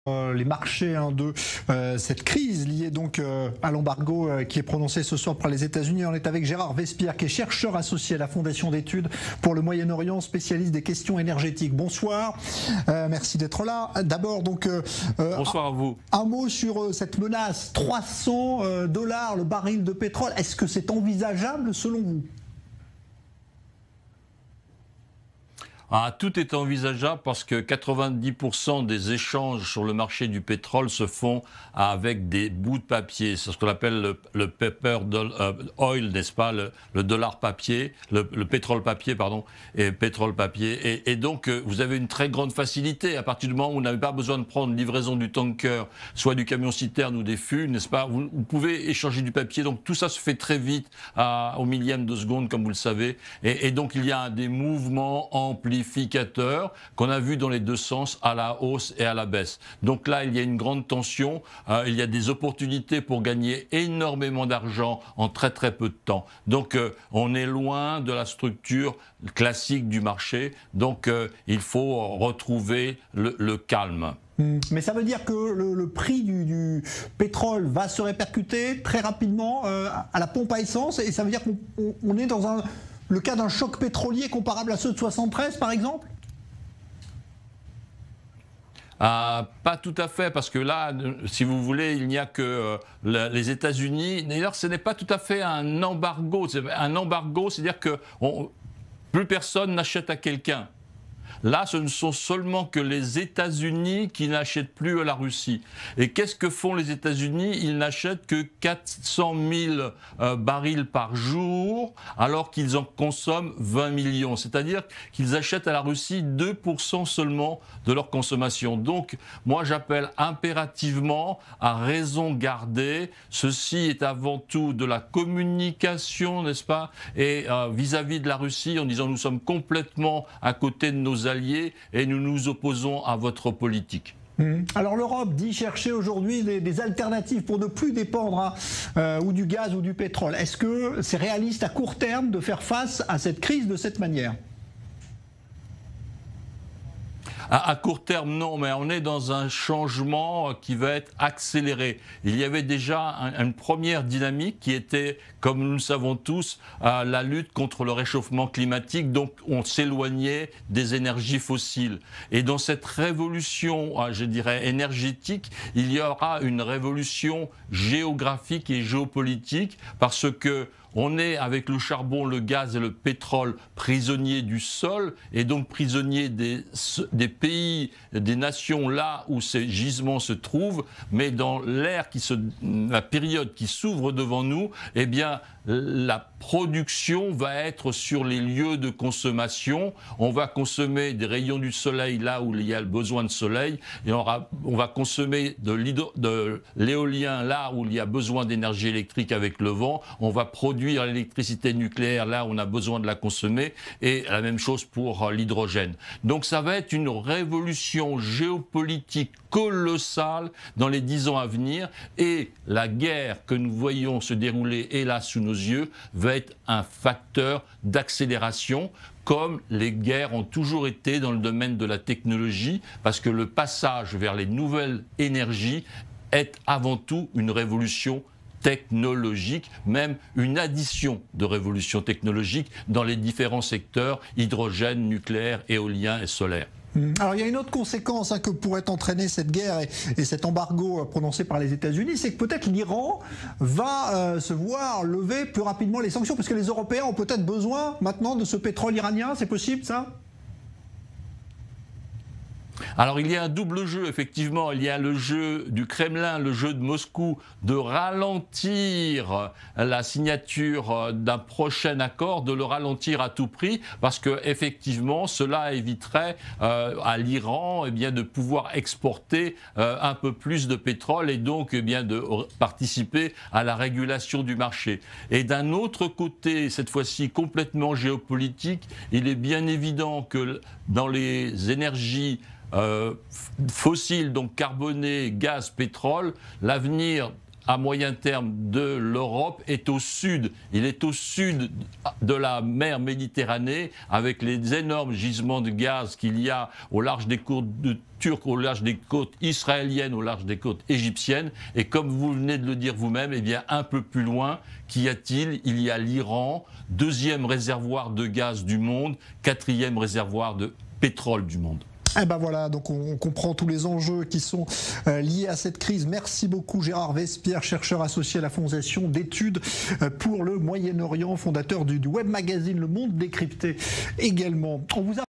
Les marchés de cette crise liée donc à l'embargo qui est prononcé ce soir par les États-Unis. On est avec Gérard Vespierre, qui est chercheur associé à la Fondation d'études pour le Moyen-Orient, spécialiste des questions énergétiques. Bonsoir, merci d'être là. D'abord donc bonsoir à vous. Un mot sur cette menace, $300 le baril de pétrole. Est-ce que c'est envisageable selon vous ? Tout est envisageable parce que 90% des échanges sur le marché du pétrole se font avec des bouts de papier. C'est ce qu'on appelle le paper oil, n'est-ce pas, le dollar papier, le pétrole papier, pardon, et pétrole papier. Et donc, vous avez une très grande facilité. À partir du moment où vous n'avez pas besoin de prendre livraison du tanker, soit du camion-citerne ou des fûts, n'est-ce pas, vous pouvez échanger du papier. Donc, tout ça se fait très vite, au millième de seconde, comme vous le savez. Et donc, il y a des mouvements amplifiés qu'on a vu dans les deux sens, à la hausse et à la baisse. Donc là, il y a une grande tension, il y a des opportunités pour gagner énormément d'argent en très très peu de temps. Donc on est loin de la structure classique du marché, donc il faut retrouver le calme. Mais ça veut dire que le prix du pétrole va se répercuter très rapidement à la pompe à essence, et ça veut dire qu'on est dans le cas d'un choc pétrolier comparable à ceux de 73, par exemple ? Pas tout à fait, parce que là, si vous voulez, il n'y a que les États-Unis. D'ailleurs, ce n'est pas tout à fait un embargo. Un embargo, c'est-à-dire que plus personne n'achète à quelqu'un. Là, ce ne sont seulement que les États-Unis qui n'achètent plus à la Russie. Et qu'est-ce que font les États-Unis? Ils n'achètent que 400 000 barils par jour, alors qu'ils en consomment 20 millions. C'est-à-dire qu'ils achètent à la Russie 2% seulement de leur consommation. Donc, moi, j'appelle impérativement à raison garder. Ceci est avant tout de la communication, n'est-ce pas? Et vis-à-vis de la Russie, en disant nous sommes complètement à côté de nos alliés et nous nous opposons à votre politique. Alors l'Europe dit chercher aujourd'hui des alternatives pour ne plus dépendre ou du gaz ou du pétrole. Est-ce que c'est réaliste à court terme de faire face à cette crise de cette manière ? À court terme, non, mais on est dans un changement qui va être accéléré. Il y avait déjà une première dynamique qui était, comme nous le savons tous, la lutte contre le réchauffement climatique. Donc, on s'éloignait des énergies fossiles. Et dans cette révolution, je dirais, énergétique, il y aura une révolution géographique et géopolitique, parce que on est, avec le charbon, le gaz et le pétrole, prisonniers du sol, et donc prisonniers des pays, des nations là où ces gisements se trouvent. Mais dans la période qui s'ouvre devant nous, eh bien, la production va être sur les lieux de consommation. On va consommer des rayons du soleil là où il y a le besoin de soleil, et on va consommer de l'éolien là où il y a besoin d'énergie électrique avec le vent. On va produire l'électricité nucléaire là où on a besoin de la consommer, et la même chose pour l'hydrogène. Donc ça va être une révolution géopolitique colossale dans les 10 ans à venir, et la guerre que nous voyons se dérouler hélas sous nos yeux va être un facteur d'accélération, comme les guerres ont toujours été dans le domaine de la technologie, parce que le passage vers les nouvelles énergies est avant tout une révolution technologique, même une addition de révolutions technologiques dans les différents secteurs, hydrogène, nucléaire, éolien et solaire. Alors il y a une autre conséquence que pourrait entraîner cette guerre et cet embargo prononcé par les États-Unis, c'est que peut-être l'Iran va se voir lever plus rapidement les sanctions, parce que les Européens ont peut-être besoin maintenant de ce pétrole iranien. C'est possible, ça ? Alors il y a un double jeu, effectivement. Il y a le jeu du Kremlin, le jeu de Moscou, de ralentir la signature d'un prochain accord, de le ralentir à tout prix, parce que effectivement cela éviterait à l'Iran de pouvoir exporter un peu plus de pétrole, et donc de participer à la régulation du marché. Et d'un autre côté, cette fois-ci complètement géopolitique, il est bien évident que dans les énergies fossiles, donc carbonés, gaz, pétrole, l'avenir à moyen terme de l'Europe est au sud. Il est au sud de la mer Méditerranée, avec les énormes gisements de gaz qu'il y a au large des côtes turques, au large des côtes israéliennes, au large des côtes égyptiennes. Et comme vous venez de le dire vous-même, eh bien un peu plus loin, qu'y a-t-il? Il y a l'Iran, deuxième réservoir de gaz du monde, quatrième réservoir de pétrole du monde. Eh ben voilà, donc on comprend tous les enjeux qui sont liés à cette crise. Merci beaucoup Gérard Vespierre, chercheur associé à la Fondation d'études pour le Moyen-Orient, fondateur du web magazine Le Monde Décrypté également. On vous a